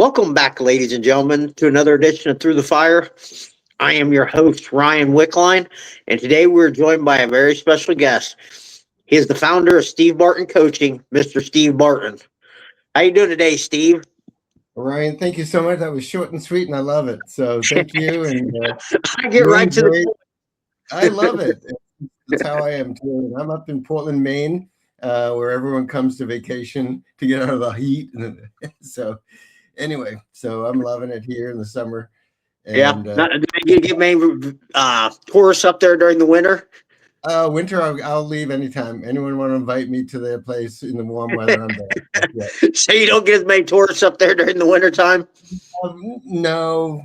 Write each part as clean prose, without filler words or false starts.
Welcome back, ladies and gentlemen, to another edition of Through the Fire. I am your host, Ryan Wickline, and today we're joined by a very special guest. He is the founder of Steve Barton Coaching, Mr. Steve Barton. How you doing today, Steve? Ryan, thank you so much. That was short and sweet, and I love it. So thank you, and I get right doing to the great. point. I love it. That's how I am too. I'm up in Portland, Maine, where everyone comes to vacation to get out of the heat. So anyway, so I'm loving it here in the summer, Yeah, and not, you get many tourists up there during the winter. winter I'll leave anytime. Anyone want to invite me to their place in the warm weather? I'm there. Yeah. So you don't get as many tourists up there during the winter time. No.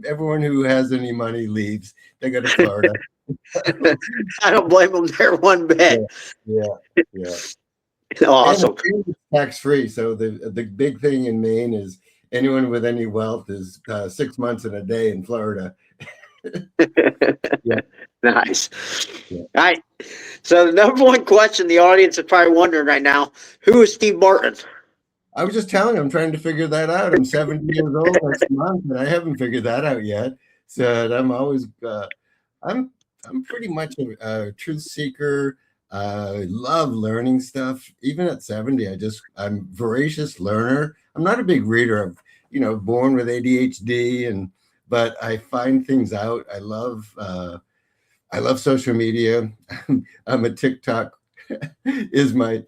Everyone who has any money leaves. They go to Florida. I don't blame them there one Yeah, bit. yeah, yeah. And Awesome. it's tax free. So the big thing in Maine is anyone with any wealth is 6 months and a day in Florida. Yeah, Nice. yeah. All right. So the number one question the audience is probably wondering right now: Who is Steve Barton? I was just telling him, I'm trying to figure that out. I'm 70 years old next month, and I haven't figured that out yet. So I'm always, I'm, I'm pretty much a truth seeker. I love learning stuff. Even at 70, I'm voracious learner. I'm not a big reader. Born with ADHD, but I find things out. I love social media. I'm a TikTok is my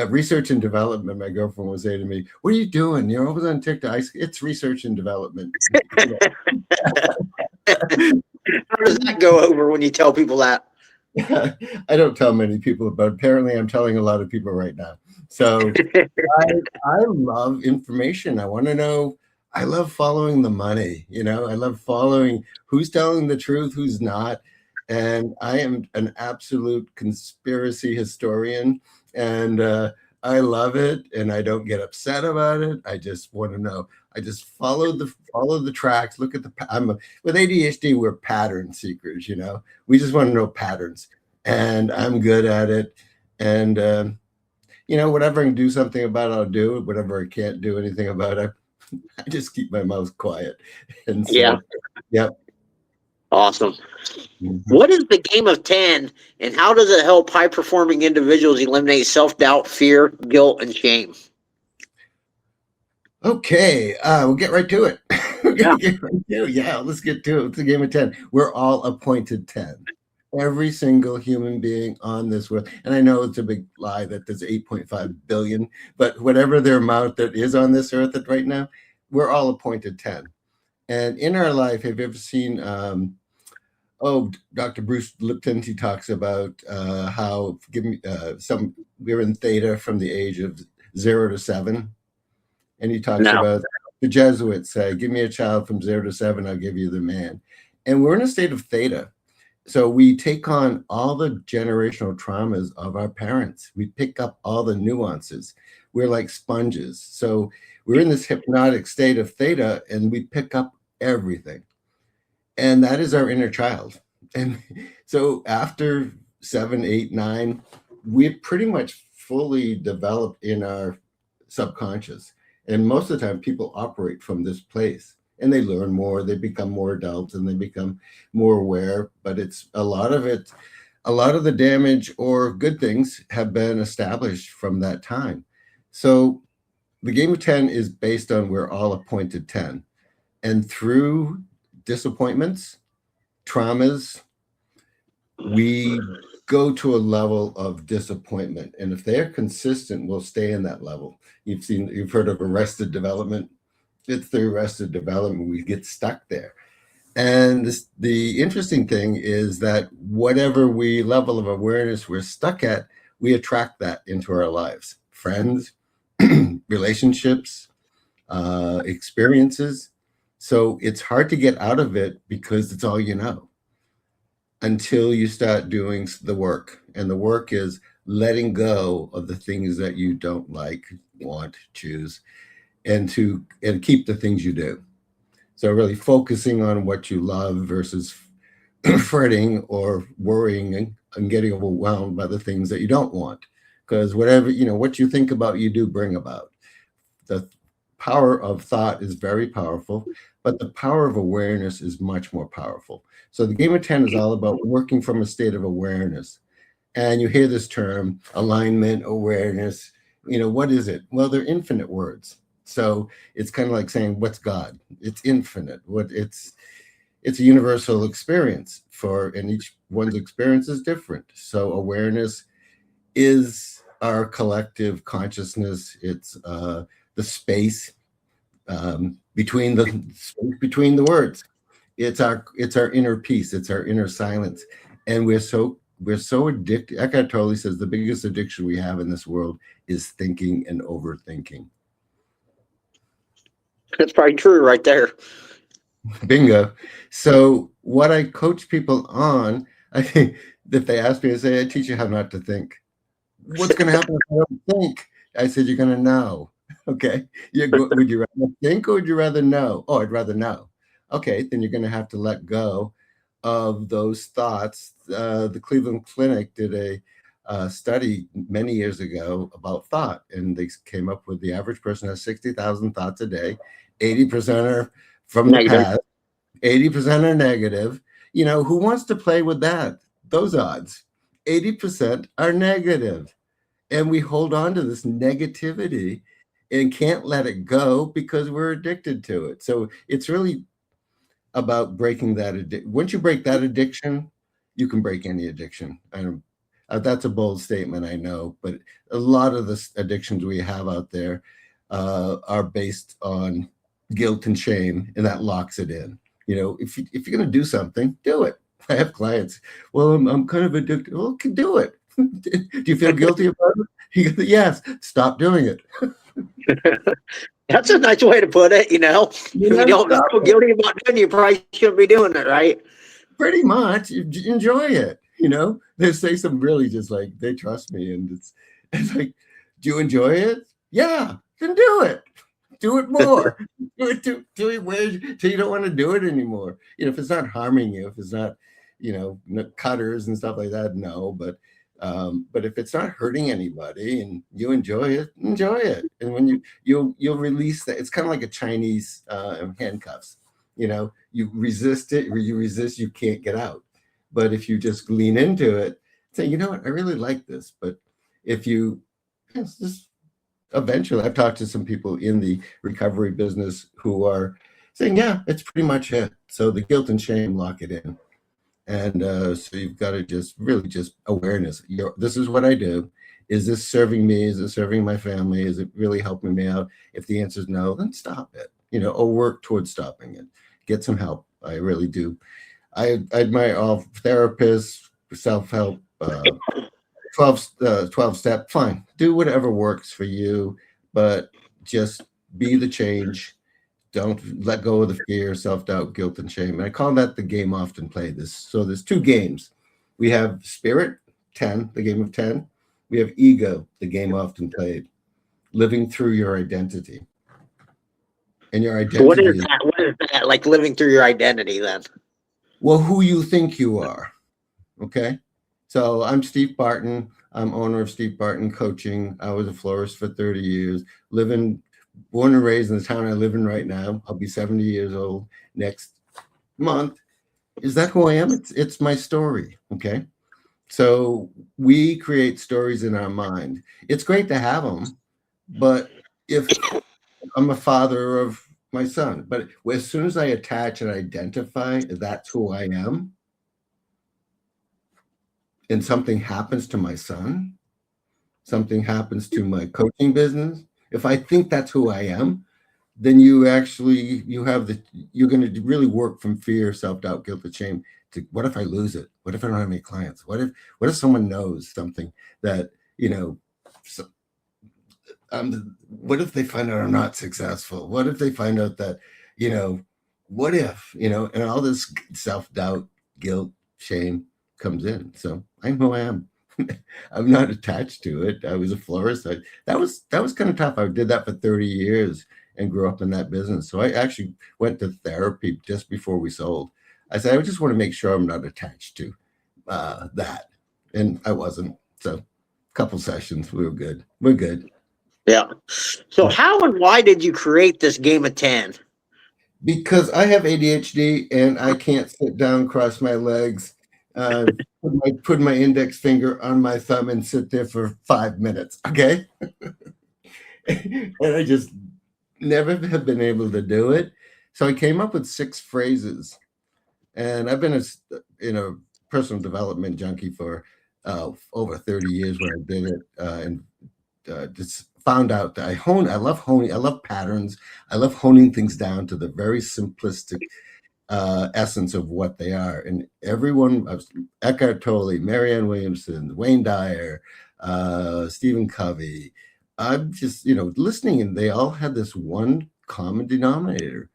research and development. My girlfriend will say to me, "What are you doing? You're always on TikTok." It's research and development. How does that go over when you tell people that? I don't tell many people, but apparently I'm telling a lot of people right now. So I I love information. I want to know. I love following the money. I love following who's telling the truth, who's not. And I am an absolute conspiracy historian, and I love it. And I don't get upset about it. I just want to know. I just follow the tracks. Look at with ADHD. We're pattern seekers. We just want to know patterns, and I'm good at it. And whatever I can do something about it, I'll do it. Whatever I can't do anything about it, I just keep my mouth quiet. And Yeah, so, yeah. awesome. Mhm. What is the game of 10 and how does it help high performing individuals eliminate self doubt, fear, guilt, and shame? Okay, we'll get right to it. We're Yeah. gonna get right to it. Yeah, let's get to it. It's a game of 10. We're all appointed 10. Every single human being on this world. And I know it's a big lie that there's 8.5 billion, but whatever the amount that is on this earth right now, we're all appointed 10. And in our life, have you ever seen Dr. Bruce Lipton? He talks about how we're in theta from the age of 0 to 7. And he talks No. about the Jesuits say, "Give me a child from 0 to 7, I'll give you the man." And we're in a state of theta. So we take on all the generational traumas of our parents. We pick up all the nuances. We're like sponges. So we're in this hypnotic state of theta and we pick up everything. And that is our inner child. And so after 7, 8, 9, we're pretty much fully developed in our subconscious. And most of the time, people operate from this place and they learn more, they become more adults and they become more aware. But it's a lot of the damage or good things have been established from that time. So the game of 10 is based on we're all appointed 10. And through disappointments, traumas, we go to a level of disappointment. And if they're consistent, we'll stay in that level. You've heard of arrested development. It's the arrested development. We get stuck there. And the interesting thing is that whatever level of awareness we're stuck at, we attract that into our lives. Friends, relationships, experiences. So it's hard to get out of it because it's all you know until you start doing the work. And the work is letting go of the things that you don't like, want, choose, and keep the things you do. So really focusing on what you love versus fretting or worrying and getting overwhelmed by the things that you don't want. Because what you think about, you do bring about. the power of thought is very powerful, but the power of awareness is much more powerful. So the game of 10 is all about working from a state of awareness. And you hear this term, alignment, awareness. What is it? Well, they're infinite words. So it's kind of like saying, what's God? It's infinite. It's a universal experience and each one's experience is different. So awareness is our collective consciousness. It's the space between the words. It's our inner peace. It's our inner silence, and we're so addicted. Eckhart Tolle says the biggest addiction we have in this world is thinking and overthinking. That's probably true right there. Bingo. So what I coach people on, I think if they ask me, I say, I teach you how not to think. What's going to happen if I don't think? I said, you're going to know. Okay. Would you rather think or would you rather know? Oh, I'd rather know. Okay. Then you're going to have to let go of those thoughts. The Cleveland Clinic did a study many years ago about thought, and they came up with the average person has 60,000 thoughts a day. 80% are from the past, 80% are negative. Who wants to play with that? Those odds. 80% are negative. And we hold on to this negativity and can't let it go because we're addicted to it. So it's really about breaking that addiction. Once you break that addiction, you can break any addiction. And that's a bold statement, I know, but a lot of the addictions we have out there are based on guilt and shame, and that locks it in. If you're going to do something, do it. I have clients. Well, I'm kind of addicted. Well, can do it. Do you feel guilty about it? Yes. Stop doing it. That's a nice way to put it. If you don't feel guilty about doing it, you probably shouldn't be doing it, right? Pretty much. Enjoy it. They say some really just like, they trust me. And it's like, do you enjoy it? Yeah, then do it. Do it more. do it till you don't want to do it anymore. If it's not harming you, if it's not, cutters and stuff like that, no. But if it's not hurting anybody and you enjoy it, enjoy it. And when you'll release that, it's kind of like a Chinese handcuffs. You resist it, you can't get out. But if you just lean into it, say, you know what, I really like this. But if you just eventually, I've talked to some people in the recovery business who are saying, yeah, it's pretty much it. So the guilt and shame lock it in. And so you've got to just awareness. This is what I do. Is this serving me? Is it serving my family? Is it really helping me out? If the answer is no, then stop it, or work towards stopping it. Get some help. I really do. I admire all therapists, self-help, 12 step, fine. Do whatever works for you, but just be the change. Don't let go of the fear, self-doubt, guilt, and shame. And I call that the game often played. So there's two games. We have spirit, 10, the game of 10. We have ego, the game often played. Living through your identity. And your identity. What is that? What is that? Like living through your identity then? Well, who you think you are. Okay. So I'm Steve Barton. I'm owner of Steve Barton Coaching. I was a florist for 30 years, born and raised in the town I live in right now. I'll be 70 years old next month. Is that who I am? It's my story. Okay. So we create stories in our mind. It's great to have them, but if I'm a father of my son, but as soon as I attach and identify that's who I am, and something happens to my son, something happens to my coaching business, if I think that's who I am, then you're going to really work from fear, self-doubt, guilt, and shame to what if I lose it? What if I don't have any clients? What if someone knows something that, what if they find out I'm not successful? What if they find out that, what if, and all this self-doubt, guilt, shame comes in. So I'm who I am. I'm not attached to it. I was a florist. That was kind of tough. I did that for 30 years and grew up in that business. So I actually went to therapy just before we sold. I said, I just want to make sure I'm not attached to that. And I wasn't. So a couple sessions, we were good. We're good. Yeah. So how and why did you create this game of 10? Because I have ADHD and I can't sit down, cross my legs, uh, put my index finger on my thumb and sit there for 5 minutes. Okay. And I just never have been able to do it. So I came up with 6 phrases. And I've been a personal development junkie for over 30 years when I did it, and just found out that I love honing, I love patterns, I love honing things down to the very simplistic essence of what they are. And everyone, Eckhart Tolle, Marianne Williamson, Wayne Dyer, Stephen Covey, I'm just, listening, and they all had this one common denominator.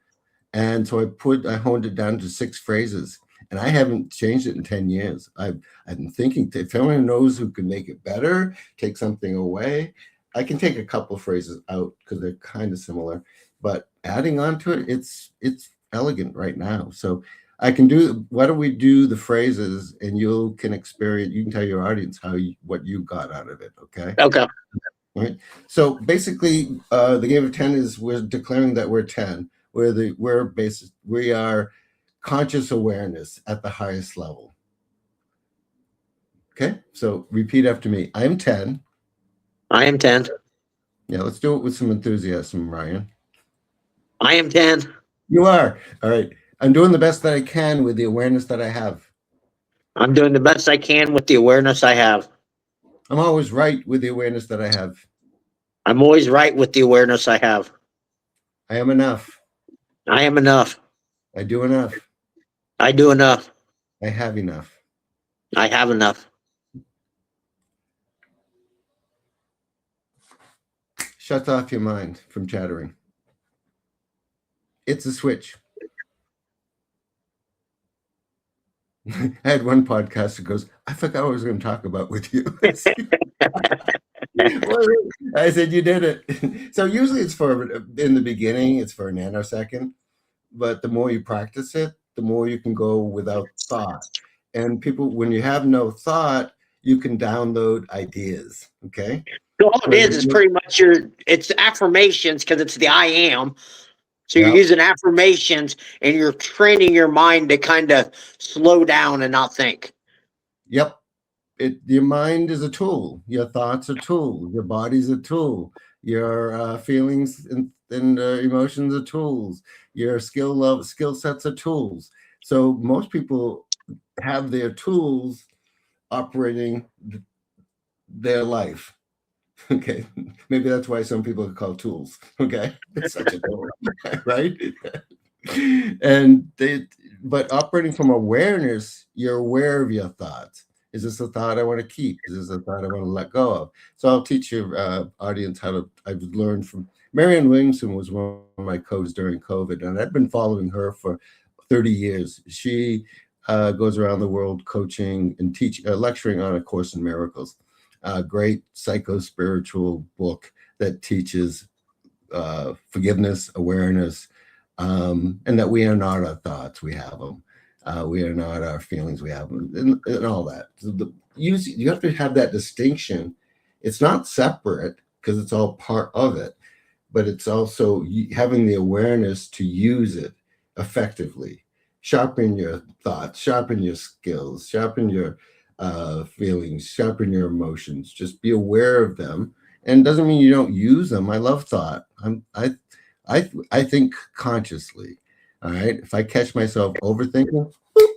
And so I honed it down to 6 phrases, and I haven't changed it in 10 years. I've been thinking, if anyone knows who can make it better, take something away, I can take a couple of phrases out because they're kind of similar, but adding on to it, it's elegant right now. So why don't we do the phrases, and you can tell your audience what you got out of it. Okay. Okay. All right. So basically, the game of 10 is we're declaring that we're 10. We are conscious awareness at the highest level. Okay. So repeat after me. I am 10. I am 10. Yeah. Let's do it with some enthusiasm, Ryan. I am 10. You are. All right. I'm doing the best that I can with the awareness that I have. I'm doing the best I can with the awareness I have. I'm always right with the awareness that I have. I'm always right with the awareness I have. I am enough. I am enough. I do enough. I do enough. I have enough. I have enough. Shut off your mind from chattering. It's a switch. I had one podcast that goes, I forgot what I was going to talk about with you. I said, you did it. So usually in the beginning, it's for a nanosecond, but the more you practice it, the more you can go without thought. And when you have no thought, you can download ideas. Okay. So all it is pretty much it's affirmations, because it's the I am. So you're using affirmations, and you're training your mind to kind of slow down and not think. Yep. Your mind is a tool. Your thoughts are tools. Your body's a tool. Your feelings and emotions are tools. Your skill sets are tools. So most people have their tools operating their life. Okay, maybe that's why some people are called tools. Okay, it's such a tool, right? But operating from awareness, you're aware of your thoughts. Is this a thought I want to keep? Is this a thought I want to let go of? So I'll teach your audience I've learned from Marianne Williamson was one of my coaches during COVID, and I've been following her for 30 years. She goes around the world coaching and lecturing on A Course in Miracles. A great psycho-spiritual book that teaches forgiveness, awareness, and that we are not our thoughts, we have them. We are not our feelings, we have them, and all that. So you have to have that distinction. It's not separate because it's all part of it, but it's also having the awareness to use it effectively. Sharpen your thoughts, sharpen your skills, sharpen your feelings, sharpen your emotions. Just be aware of them, and it doesn't mean you don't use them. I love thought. I think consciously. All right. If I catch myself overthinking, whoop,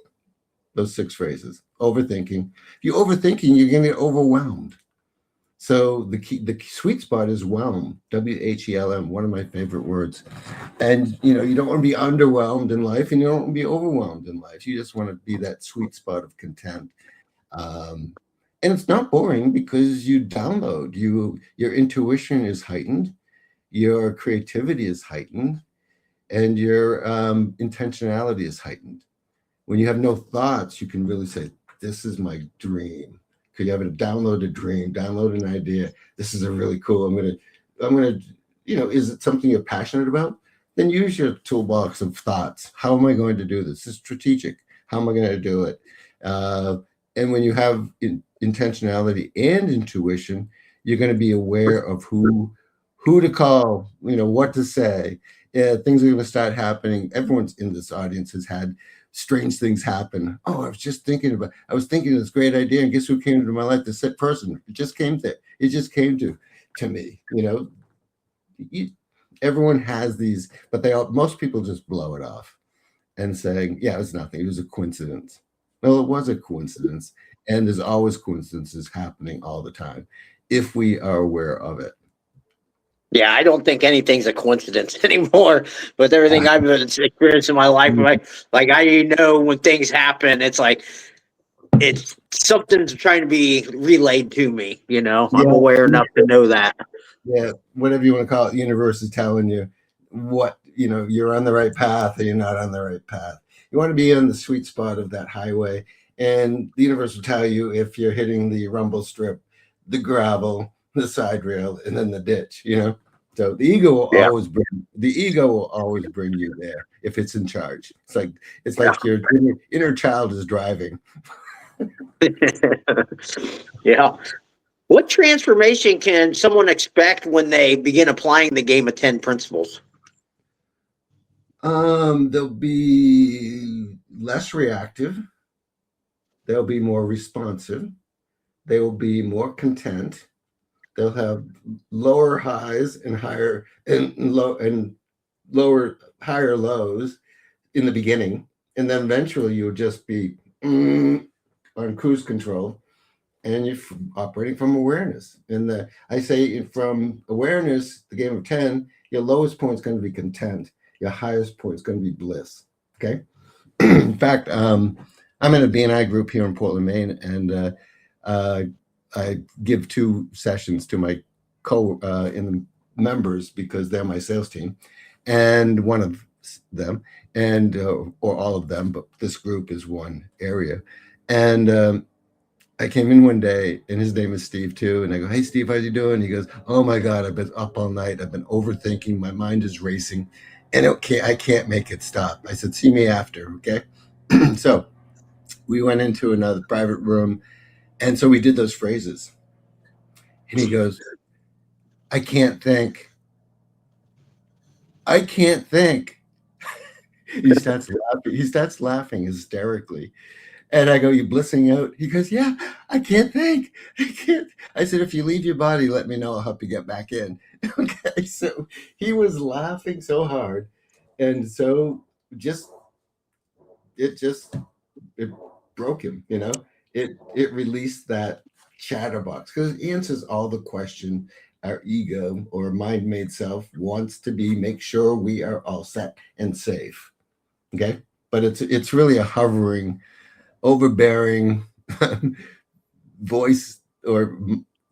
those 6 phrases. Overthinking. If you're overthinking, you're going to get overwhelmed. So the sweet spot is whelm. WHELM. One of my favorite words. And you don't want to be underwhelmed in life, and you don't want to be overwhelmed in life. You just want to be that sweet spot of content. And it's not boring because you download. Your intuition is heightened, your creativity is heightened, and your intentionality is heightened. When you have no thoughts, you can really say, this is my dream. Because you have to download a dream, download an idea. This is a really cool. I'm gonna, is it something you're passionate about? Then use your toolbox of thoughts. How am I going to do this? It's strategic. How am I going to do it? And when you have intentionality and intuition, you're going to be aware of who who to call, what to say. Yeah, things are going to start happening. Everyone's in this audience has had strange things happen. Oh, I was thinking of this great idea, and guess who came into my life? This person. It just came to me. Everyone has these, but most people just blow it off and saying, yeah, it was nothing. It was a coincidence. Well, it was a coincidence. And there's always coincidences happening all the time if we are aware of it. Yeah, I don't think anything's a coincidence anymore. With everything I've experienced in my life, like I know when things happen, it's like it's something's trying to be relayed to me. I'm aware enough to know that. Yeah, whatever you want to call it, the universe is telling you what you're on the right path or you're not on the right path. You want to be on the sweet spot of that highway, and the universe will tell you if you're hitting the rumble strip, the gravel, the side rail, and then the ditch. So the ego will always bring you there if it's in charge. It's like your inner child is driving. Yeah. What transformation can someone expect when they begin applying the Game of 10 principles? They'll be less reactive. They'll be more responsive. They will be more content. They'll have lower highs and higher higher lows in the beginning, and then eventually you'll just be on cruise control, and you're operating from awareness. And I say from awareness, the Game of 10, your lowest point is going to be content. Your highest point is going to be bliss. Okay. In fact, I'm in a BNI group here in Portland, Maine, and I give 2 sessions to my members because they're my sales team, and one of them, and or all of them, but this group is one area. And I came in one day, and his name is Steve too, and I go, "Hey Steve, how you doing?" He goes, "Oh my God, I've been up all night. I've been overthinking. My mind is racing, and I can't make it stop." I said, "See me after, okay?" So we went into another private room, and so we did those phrases. And he goes, I can't think. I can't think. He starts laughing hysterically. And I go, "You blissing out?" He goes, "Yeah, I can't think. I can't." I said, "If you leave your body, let me know. I'll help you get back in." Okay. So he was laughing so hard. And so it broke him, it released that chatterbox because it answers all the question our ego or mind-made self wants to make sure we are all set and safe. Okay. But it's really a hovering, overbearing voice or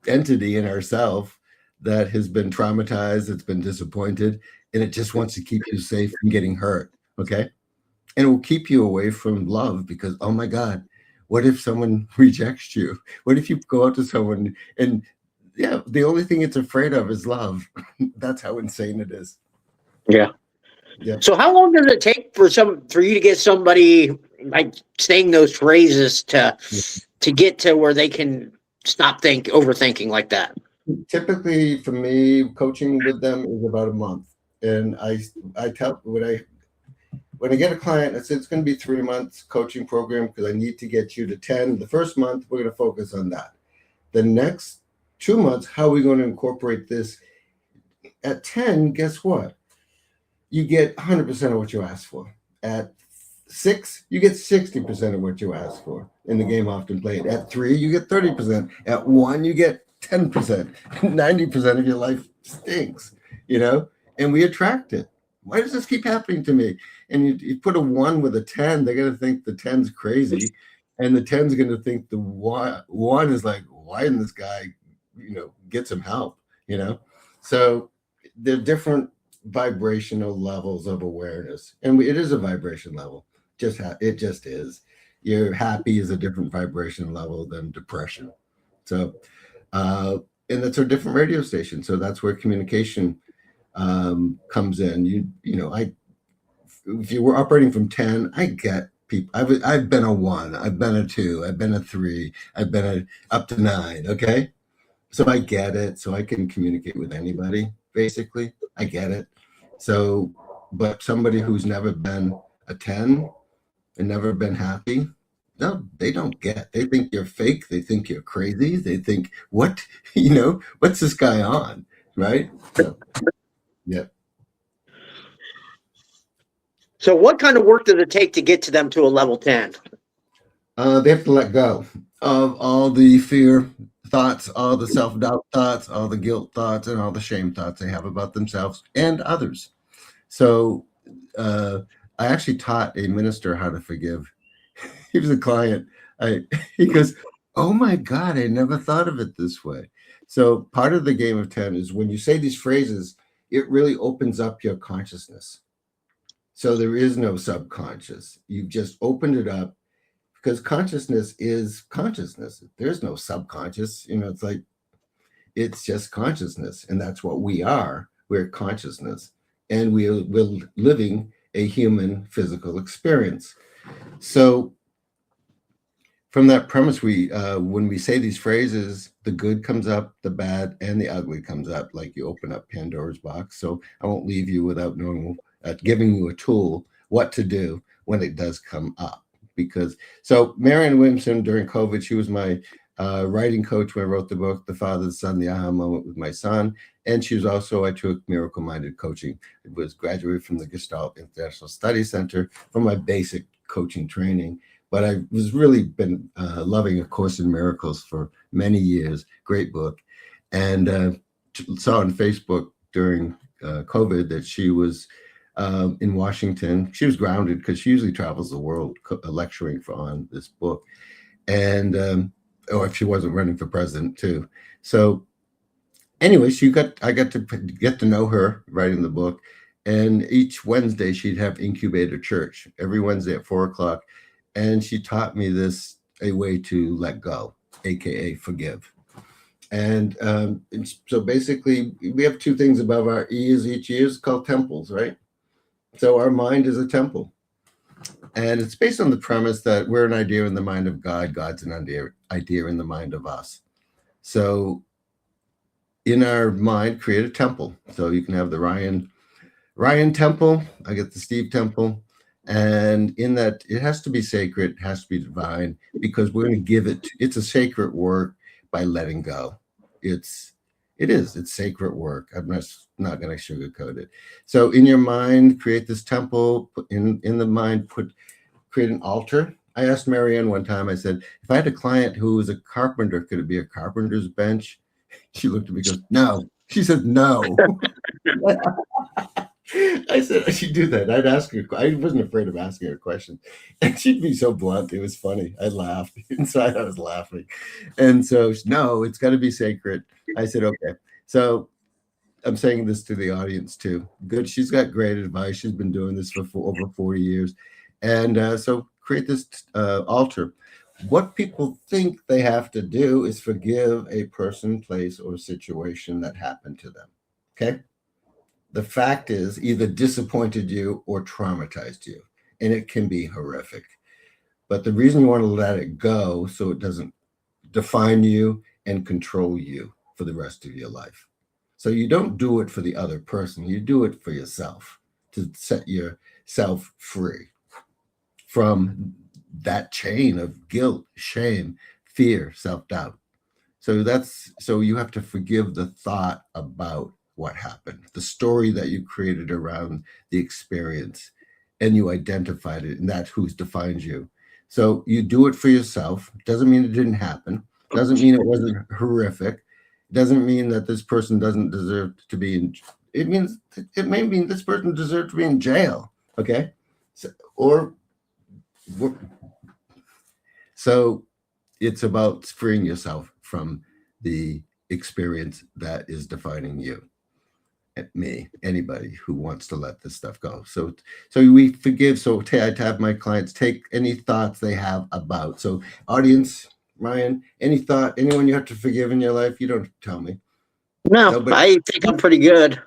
entity in ourself that has been traumatized, it's been disappointed, and it just wants to keep you safe from getting hurt. Okay. And it will keep you away from love because, oh my God, what if someone rejects you? What if you go out to someone and the only thing it's afraid of is love? That's how insane it is. Yeah. Yeah. So how long does it take for you to get somebody like saying those phrases to get to where they can stop overthinking like that? Typically for me, coaching with them is about a month. And I tell when I get a client, I say it's going to be 3 months coaching program because I need to get you to 10. The first month, we're going to focus on that. The next 2 months, how are we going to incorporate this? At 10, guess what? You get 100% of what you asked for. At 6, you get 60% of what you asked for in the game often played. At 3, you get 30%. At 1, you get 10%. 90% of your life stinks, and we attract it. Why does this keep happening to me? And you put a 1 with a 10, they're going to think the 10's crazy. And the 10's going to think the 1 is like, why didn't this guy, get some help, So they're different vibrational levels of awareness. And it is a vibration level. It just is. Your happy is a different vibration level than depression. So, and that's a different radio station. So that's where communication comes in. If you were operating from 10, I get people. I've been a 1, I've been a 2, I've been a 3, up to 9. Okay. So I get it. So I can communicate with anybody. basically. I get it. So, but somebody who's never been a 10 and never been happy, no, they don't get. They think you're fake. They think you're crazy. They think, what, what's this guy on? Right? So, yeah. So what kind of work does it take to get to them to a level 10? They have to let go of all the fear thoughts, all the self-doubt thoughts, all the guilt thoughts, and all the shame thoughts they have about themselves and others. So I actually taught a minister how to forgive. He was a client. He goes, oh my God, I never thought of it this way. So part of the game of 10 is when you say these phrases, it really opens up your consciousness. So there is no subconscious. You've just opened it up because consciousness is consciousness. There's no subconscious. It's like, it's just consciousness. And that's what we are. We're consciousness. And we're living a human physical experience. So from that premise, when we say these phrases, the good comes up, the bad, and the ugly comes up, like you open up Pandora's box. So I won't leave you without knowing, giving you a tool, what to do when it does come up. So Marianne Williamson, during COVID, she was my writing coach when I wrote the book, The Father, the Son, the Aha Moment with my son. And she was also, I took Miracle Minded Coaching. It was graduated from the Gestalt International Studies Center for my basic coaching training. But I was really been loving A Course in Miracles for many years. Great book. And saw on Facebook during COVID that she was in Washington. She was grounded because she usually travels the world lecturing on this book. And or if she wasn't running for president too. So anyway, I got to get to know her writing the book. And each Wednesday she'd have Incubator Church every Wednesday at 4:00. And she taught me a way to let go, AKA forgive. And so basically we have two things above our ears each ear called temples, right? So our mind is a temple. And it's based on the premise that we're an idea in the mind of God. God's an idea in the mind of us. So in our mind, create a temple. So you can have the Ryan temple. I get the Steve temple. And in that, it has to be sacred. It has to be divine because we're going to give it. It's a sacred work by letting go. It's sacred work. I'm not going to sugarcoat it. So in your mind, create this temple. In the mind, create an altar. I asked Marianne one time, I said, if I had a client who was a carpenter, could it be a carpenter's bench? She looked at me and goes, no. She said, no. I said, I should do that. I'd ask her. I wasn't afraid of asking her questions. And she'd be so blunt. It was funny. I laughed. Inside, I was laughing. And so, no, it's got to be sacred. I said, okay. So I'm saying this to the audience too. Good. She's got great advice. She's been doing this for over 40 years. And so create this altar. What people think they have to do is forgive a person, place, or situation that happened to them. Okay? The fact is either disappointed you or traumatized you, and it can be horrific. But the reason you want to let it go so it doesn't define you and control you for the rest of your life. So you don't do it for the other person. You do it for yourself to set yourself free from that chain of guilt, shame, fear, self-doubt. So you have to forgive the thought about what happened, the story that you created around the experience, and you identified it, and that's who defines you. So you do it for yourself. Doesn't mean it didn't happen. Doesn't mean it wasn't horrific. Doesn't mean that this person doesn't deserve to be in. It may mean this person deserves to be in jail. Okay, so it's about freeing yourself from the experience that is defining you. Me, anybody who wants to let this stuff go. So we forgive. So I have my clients take any thoughts they have about. So audience, Ryan, anyone you have to forgive in your life, you don't tell me. No, I think I'm pretty good.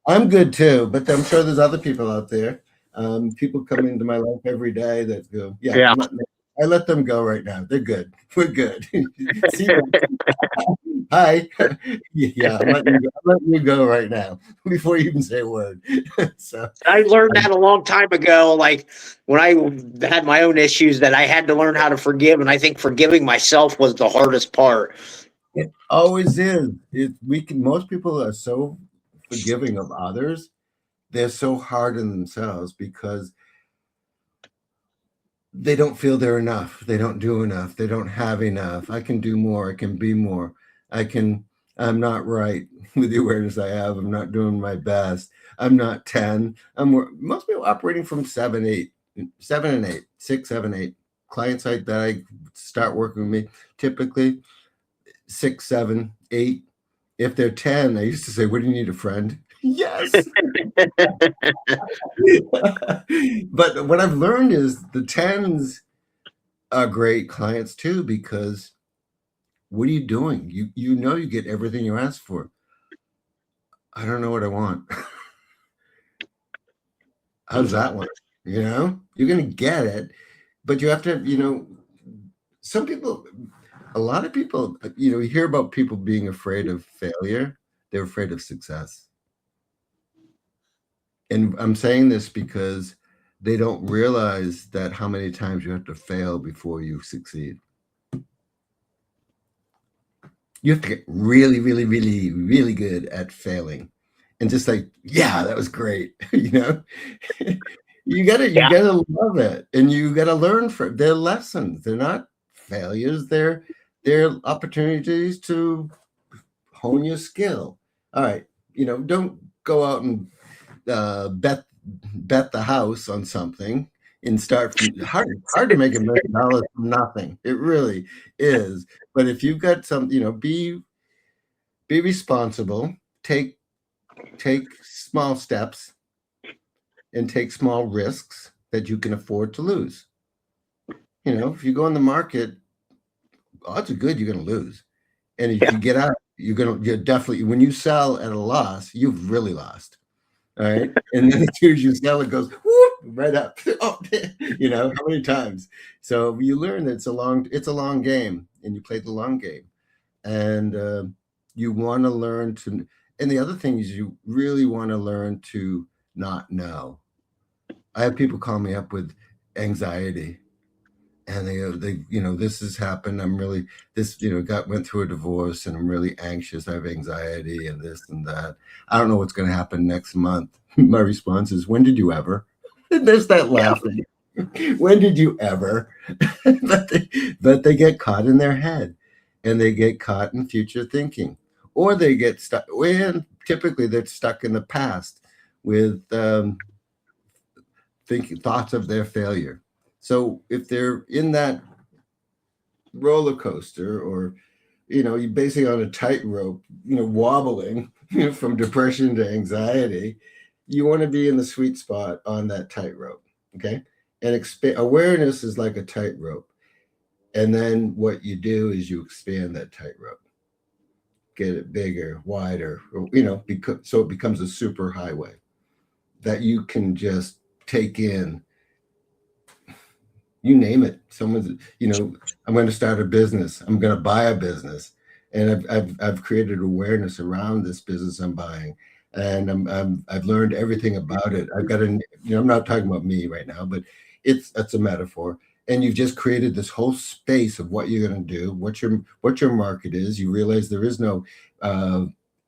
I'm good too, but I'm sure there's other people out there. People come into my life every day that go, yeah. I let them go right now. They're good. We're good. See, hi. Yeah, I'm letting you go right now before you even say a word. So, I learned that a long time ago, like when I had my own issues, that I had to learn how to forgive, and I think forgiving myself was the hardest part. it always is. Most people are so forgiving of others. They're so hard on themselves because they don't feel they're enough. They don't do enough. They don't have enough. I can do more. I can be more. I can, I'm not right with the awareness I have. I'm not doing my best. I'm not 10. Most people operating from 7, 8, 7 and 8, 6, 7, 8. Clients that I start working with me, typically 6, 7, 8. If they're 10, I used to say, what do you need, a friend? Yes. But what I've learned is the 10s are great clients too, because what are you doing? You get everything you ask for. I don't know what I want. How's that one? You're gonna get it, but you have to, some people, a lot of people, you hear about people being afraid of failure. They're afraid of success. And I'm saying this because they don't realize that how many times you have to fail before you succeed. You have to get really, really, really, really good at failing, and just like, yeah, that was great. You Yeah. gotta love it, and you gotta learn from their lessons. They're not failures. They're opportunities to hone your skill. All right, don't go out and bet the house on something and start from hard to make $1 million from nothing. It really is. But if you've got some, be responsible, take small steps and take small risks that you can afford to lose. If you go in the market, odds are good you're going to lose. And if Yeah. you get out, you're definitely, when you sell at a loss, you've really lost. All right. And then as soon as you sell, it goes whoop, right up. Oh, how many times? So you learn that it's a long game, and you play the long game. And you want to learn to, and the other thing is you really want to learn to not know. I have people call me up with anxiety, and this has happened. I'm really, this, went through a divorce, and I'm really anxious. I have anxiety and this and that. I don't know what's going to happen next month. My response is, when did you ever? There's that Yeah. laughing. When did you ever? but they get caught in their head, and they get caught in future thinking, or they get stuck. And typically, they're stuck in the past with thinking thoughts of their failure. So if they're in that roller coaster, or you're basically on a tightrope, wobbling from depression to anxiety, you want to be in the sweet spot on that tightrope. Okay. And awareness is like a tightrope. And then what you do is you expand that tightrope, get it bigger, wider, so it becomes a super highway that you can just take in. You name it. I'm going to start a business. I'm going to buy a business, and I've created awareness around this business I'm buying, and I've learned everything about it. I've got I'm not talking about me right now, but that's a metaphor. And you've just created this whole space of what you're going to do, what your market is. You realize there is no.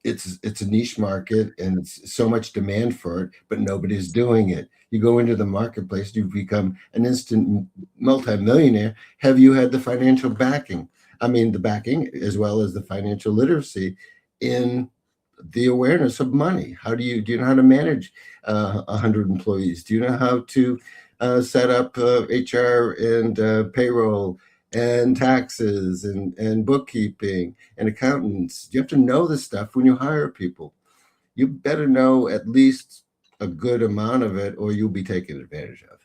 It's a niche market, and it's so much demand for it, but nobody's doing it. You go into the marketplace, you become an instant multimillionaire. Have you had the financial backing? I mean, the backing as well as the financial literacy in the awareness of money. Do you know how to manage 100 employees? Do you know how to set up HR and payroll and taxes and bookkeeping and accountants? You have to know this stuff when you hire people. You better know at least a good amount of it, or you'll be taken advantage of,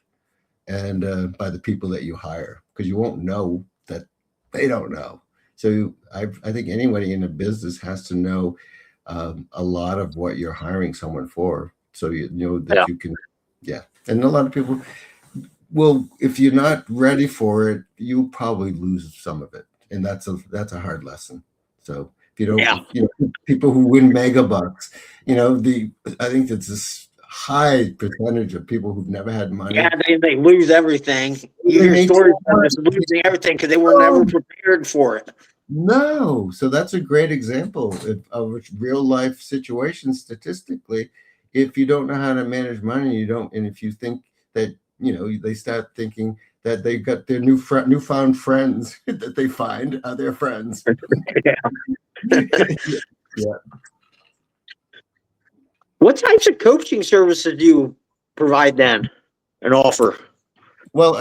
and by the people that you hire, because you won't know that they don't know. So I think anybody in a business has to know a lot of what you're hiring someone for, so you know that Yeah. you can, yeah. And a lot of people, Well, if you're not ready for it, you'll probably lose some of it, and that's a hard lesson. So if you don't, Yeah. people who win mega bucks, the I think it's this high percentage of people who've never had Yeah, money. they lose everything. You They hear make so stories of much. just losing everything because they were never prepared for it. No, so that's a great example of a real life situation statistically. If you don't know how to manage money, you don't, and if you think that they start thinking that they've got their newfound friends that they find are their friends. Yeah. Yeah. What types of coaching services do you provide then and offer? Well,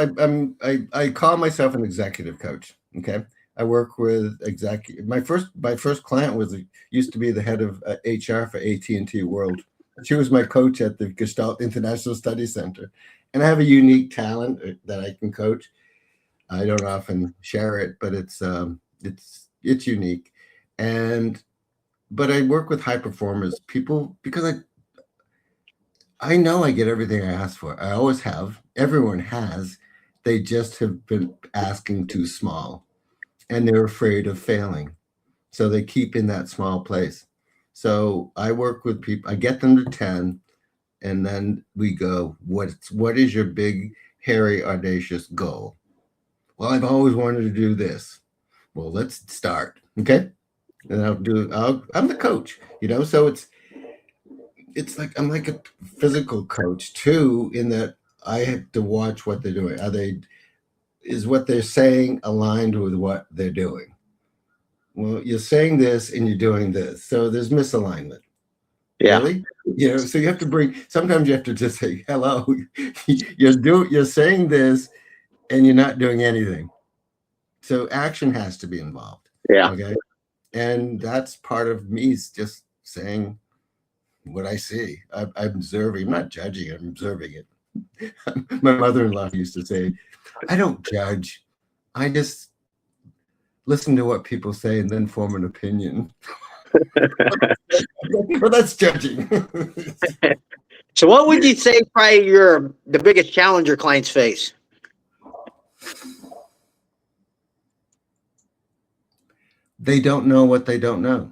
I call myself an executive coach. Okay, I work with executive. My first client used to be the head of HR for AT&T World. She was my coach at the Gestalt International Study Center, and I have a unique talent that I can coach. I don't often share it, but it's unique, and but I work with high performers, people because I know I get everything I ask for. I always have. Everyone has. They just have been asking too small and they're afraid of failing. So they keep in that small place. So I work with people, I get them to 10, and then we go, what is your big, hairy, audacious goal? Well, I've always wanted to do this. Well, let's start. Okay. And I'm the coach, so it's like I'm like a physical coach too, in that I have to watch what they're doing. Is what they're saying aligned with what they're doing? Well, you're saying this and you're doing this, so there's misalignment. Yeah. Really, so you have to sometimes you have to just say hello. You're saying this and you're not doing anything, so action has to be involved. Yeah. Okay, and that's part of me is just saying what I see. I'm observing. I'm not judging. I'm observing it. My mother-in-law used to say, "I don't judge. I just listen to what people say and then form an opinion." Well, that's judging. So, what would you say probably the biggest challenge your clients face? They don't know what they don't know.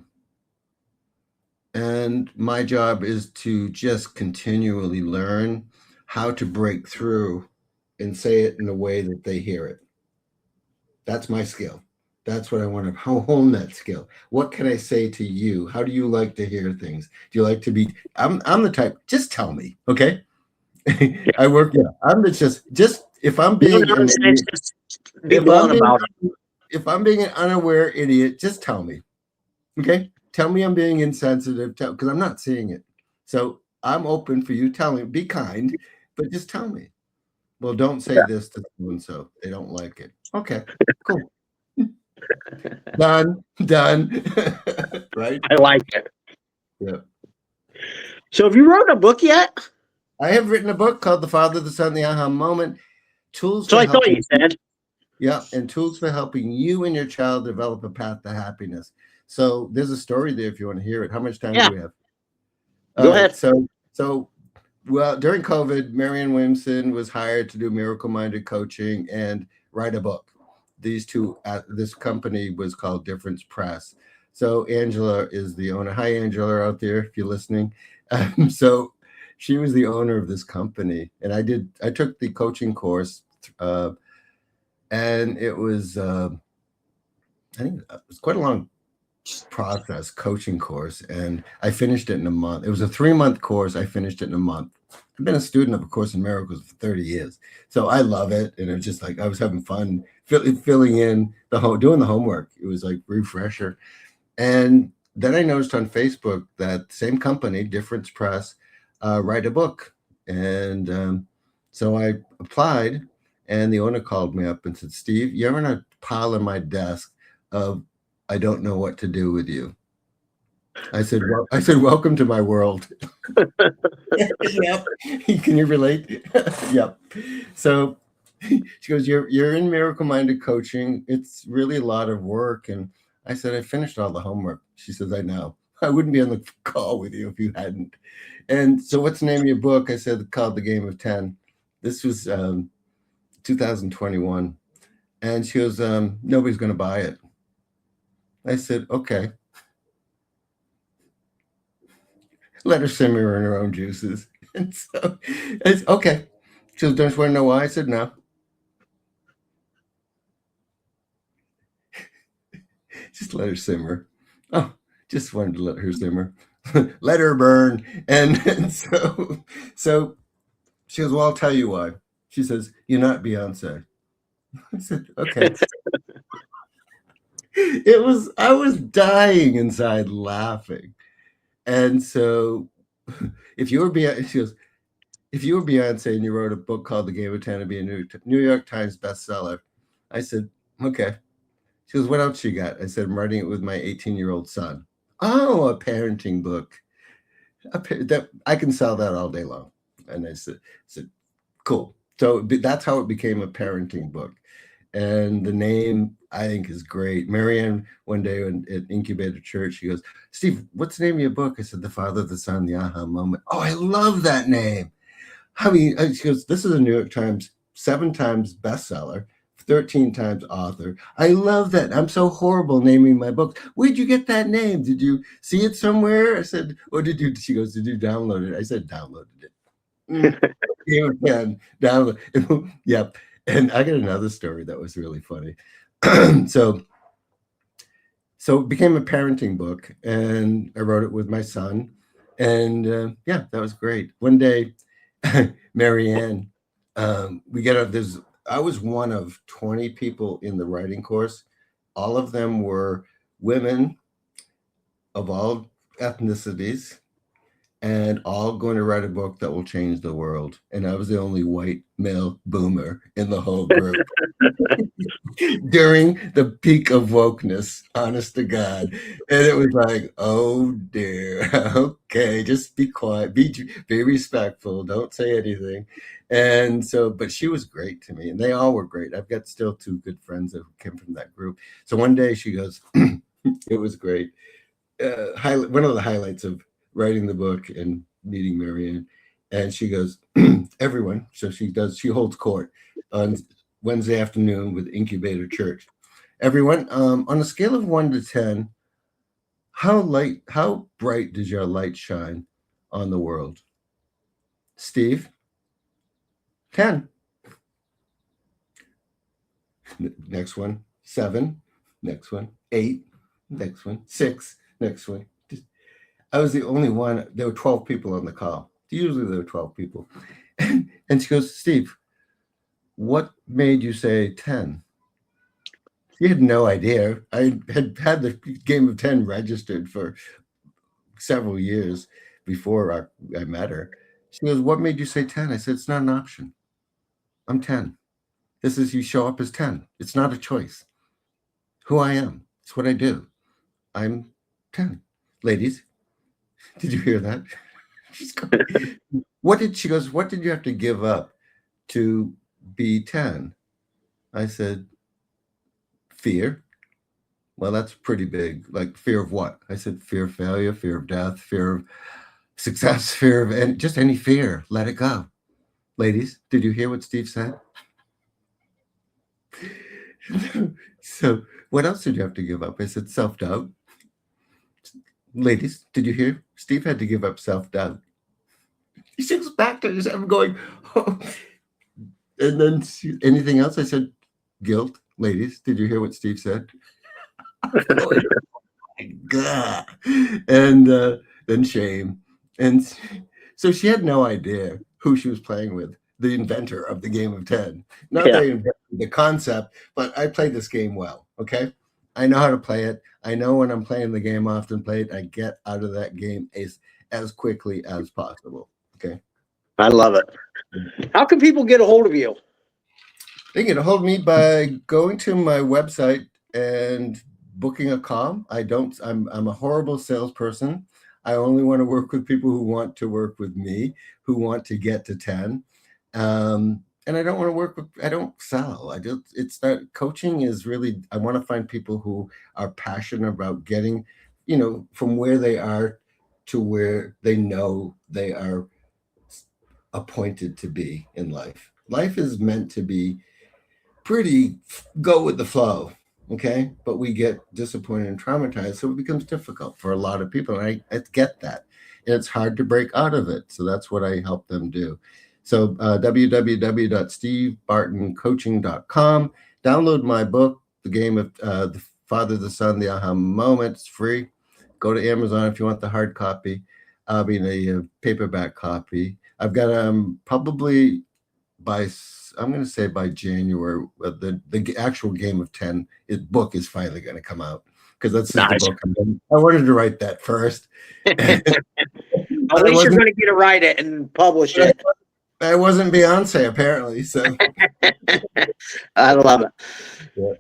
And my job is to just continually learn how to break through and say it in a way that they hear it. That's my skill. That's what I want to hone that skill. What can I say to you? How do you like to hear things? Do you like to be? I'm the type. Just tell me, okay? I work. Yeah, I'm just if I'm No being an nonsense. Just be if I'm blunt being about it. if I'm being an unaware idiot, just tell me, okay? Tell me I'm being insensitive because I'm not seeing it. So I'm open for you. Tell me. Be kind, but just tell me. Well, don't say this to so and so. They don't like it. Okay, cool. Done. Done. Right? I like it. Yeah. So, have you wrote a book yet? I have written a book called The Father, the Son, the Aha Moment. Tools So for I thought you helping. said. Yeah, and tools for helping you and your child develop a path to happiness. So there's a story there if you want to hear it. How much time Yeah. do we have? All Go right. ahead. So well, during COVID, Marianne Williamson was hired to do miracle minded coaching and write a book. This company was called Difference Press. So Angela is the owner. Hi, Angela, out there, if you're listening. So she was the owner of this company, and I took the coaching course, and it was, I think it was quite a long process coaching course, and I finished it in a month. It was a 3-month course. I finished it in a month. I've been a student of A Course in Miracles for 30 years, so I love it. And it's just like I was having fun filling in doing the homework. It was like refresher. And then I noticed on Facebook that same company, Difference Press, write a book, and so I applied. And the owner called me up and said, "Steve, you're in a pile on my desk of I don't know what to do with you." I said, "Welcome to my world." Yep. Can you relate? Yep. So she goes, "You're in miracle minded coaching. It's really a lot of work." And I said, "I finished all the homework." She says, "I know. I wouldn't be on the call with you if you hadn't." And so, what's the name of your book? I said, "Called The Game of 10." This was 2021. And she goes, nobody's going to buy it. I said, okay. Let her simmer in her own juices. And so it's okay. She goes, don't you want to know why? I said, no. Just let her simmer. Oh, just wanted to let her simmer. Let her burn. And so she goes, well, I'll tell you why. She says, you're not Beyonce. I said, okay. I was dying inside laughing. And so if you were Beyonce, she goes, if you were Beyonce and you wrote a book called The Game of 10 to be a New York Times bestseller, I said, okay. She goes, what else you got? I said, I'm writing it with my 18-year-old son. Oh, a parenting book. That I can sell that all day long. And I said, cool. So that's how it became a parenting book. And the name, I think, is great. Marianne, one day at Incubator Church, she goes, Steve, what's the name of your book? I said, The Father, the Son, the Aha Moment. Oh, I love that name. I mean, she goes, this is a New York Times 7 times bestseller, 13 times author. I love that. I'm so horrible naming my books. Where'd you get that name? Did you see it somewhere? I said, or did you, she goes, did you download it? I said, downloaded it. Download. Yep. And I got another story that was really funny. So it became a parenting book, and I wrote it with my son. And yeah, that was great. One day, Marianne, we get out. I was one of 20 people in the writing course. All of them were women of all ethnicities, and all going to write a book that will change the world. And I was the only white male boomer in the whole group. During the peak of wokeness, honest to God. And it was like, oh dear, okay, just be quiet, be respectful, don't say anything. And so, but she was great to me, and they all were great. I've got still 2 good friends that came from that group. So one day she goes, it was great. One of the highlights of writing the book and meeting Marianne, and she goes, everyone. So she holds court on Wednesday afternoon with Incubator Church. Everyone, on a scale of 1 to 10, how bright does your light shine on the world? Steve? 10. Next one, 7. Next one, 8. Next one, 6. Next one. I was the only one. There were 12 people on the call. Usually there were 12 people. And she goes, Steve, what made you say 10? She had no idea. I had the game of 10 registered for several years before I met her. She goes, what made you say 10? I said, it's not an option. I'm 10. This is, you show up as 10. It's not a choice. Who I am. It's what I do. I'm 10. Ladies, did you hear that? She's going, what did you have to give up to be 10? I said, fear. Well, that's pretty big. Like, fear of what? I said, fear of failure, fear of death, fear of success, fear of just any fear. Let it go. Ladies, did you hear what Steve said? So what else did you have to give up? I said, self-doubt. Ladies, did you hear? Steve had to give up self-doubt. She goes back to this. I'm going, oh. And then anything else? I said, guilt. Ladies, did you hear what Steve said? Oh my God. And then shame. And so she had no idea who she was playing with, the inventor of the game of 10. Not that I invented the concept, but I play this game well, okay? I know how to play it. I know when I'm playing the game, often played, I get out of that game as quickly as possible, okay? I love it. How can people get a hold of you? They can get a hold of me by going to my website and booking a call. I'm a horrible salesperson. I only want to work with people who want to work with me, who want to get to 10. And I don't want to I don't sell. Coaching is really, I want to find people who are passionate about getting, from where they are to where they know they are appointed to be in life. Life is meant to be pretty go with the flow, okay? But we get disappointed and traumatized, so it becomes difficult for a lot of people. And I get that. And it's hard to break out of it. So that's what I help them do. So www.stevebartoncoaching.com. Download my book, The Game of the Father, the Son, the Aha Moment. It's free. Go to Amazon if you want the hard copy. I mean, a paperback copy. I've got probably I'm going to say by January, the actual Game of 10 book is finally going to come out, because that's just Nice. the book. I wanted to write that first. At least you're going to get to write it and publish it. I wasn't Beyonce, apparently. So I love it. Yeah.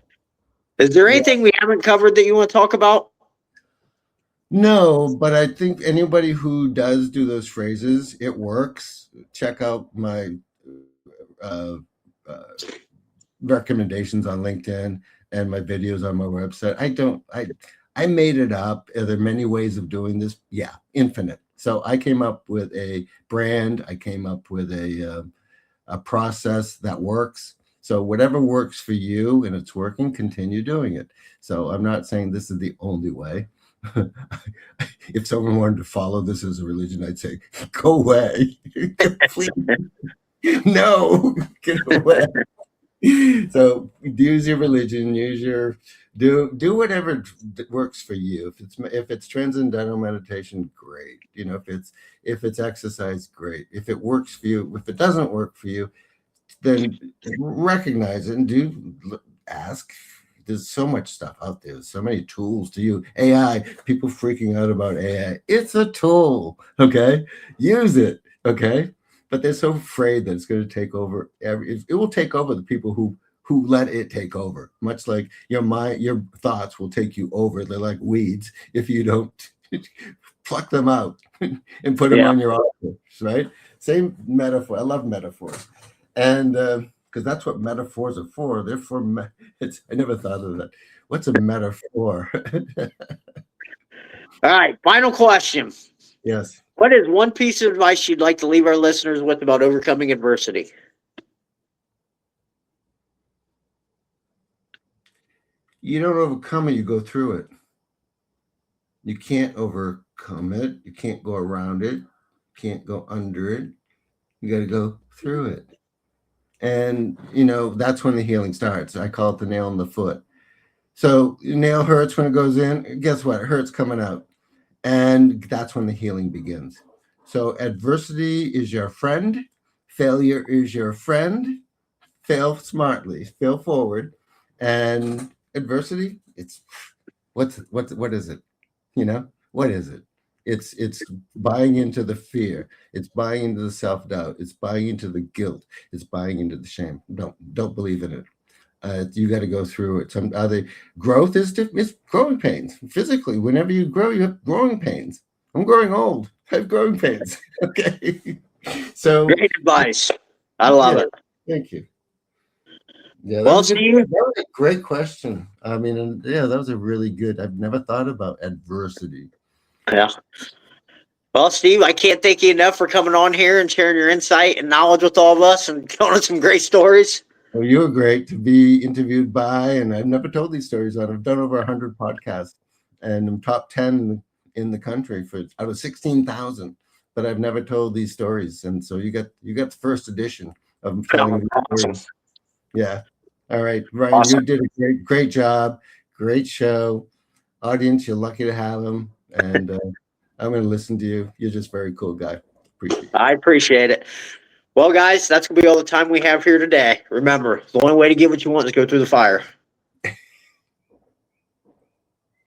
Is there anything we haven't covered that you want to talk about? No, but I think anybody who does do those phrases, it works. Check out my recommendations on LinkedIn and my videos on my website. I made it up. Are there many ways of doing this? Yeah, infinite. So I came up with a brand. I came up with a process that works. So whatever works for you and it's working, continue doing it. So I'm not saying this is the only way. If someone wanted to follow this as a religion, I'd say, go away. Please. No, get away. So use your religion, do whatever works for you. If it's transcendental meditation, great. If it's exercise, great. If it works for you, if it doesn't work for you, then recognize it and ask. There's so much stuff out there. There's so many tools to use. AI, people freaking out about AI. It's a tool, okay? Use it, okay? But they're so afraid that it's going to take over. It will take over the people who let it take over. Much like your thoughts will take you over. They're like weeds if you don't pluck them out and put them on your altar, right? Same metaphor. I love metaphors, and because that's what metaphors are for. They're for. I never thought of that. What's a metaphor? All right, final question. Yes. What is one piece of advice you'd like to leave our listeners with about overcoming adversity? You don't overcome it, you go through it. You can't overcome it. You can't go around it. You can't go under it. You got to go through it. And, that's when the healing starts. I call it the nail in the foot. So nail hurts when it goes in. Guess what? It hurts coming out. And that's when the healing begins. So adversity is your friend. Failure is your friend. Fail smartly. Fail forward. And adversity, what is it? What is it? It's buying into the fear. It's buying into the self-doubt. It's buying into the guilt. It's buying into the shame. Don't believe in it. You got to go through it. Growth is growing pains. Physically, whenever you grow, you have growing pains. I'm growing old. I have growing pains. Okay. So great advice. I love it. Thank you. Yeah, well, Steve, that was a great question. I mean, that was a really good. I've never thought about adversity. Yeah. Well, Steve, I can't thank you enough for coming on here and sharing your insight and knowledge with all of us and telling us some great stories. Well, you were great to be interviewed by, and I've never told these stories on. I've done over 100 podcasts, and I'm top 10 in the country out of 16,000. But I've never told these stories, and so you got the first edition of telling these stories. Yeah. All right, Ryan, awesome. You did a great job. Great show. Audience, you're lucky to have them. And I'm going to listen to you. You're just a very cool guy. Appreciate it. I appreciate it. Well, guys, that's going to be all the time we have here today. Remember, the only way to get what you want is go through the fire.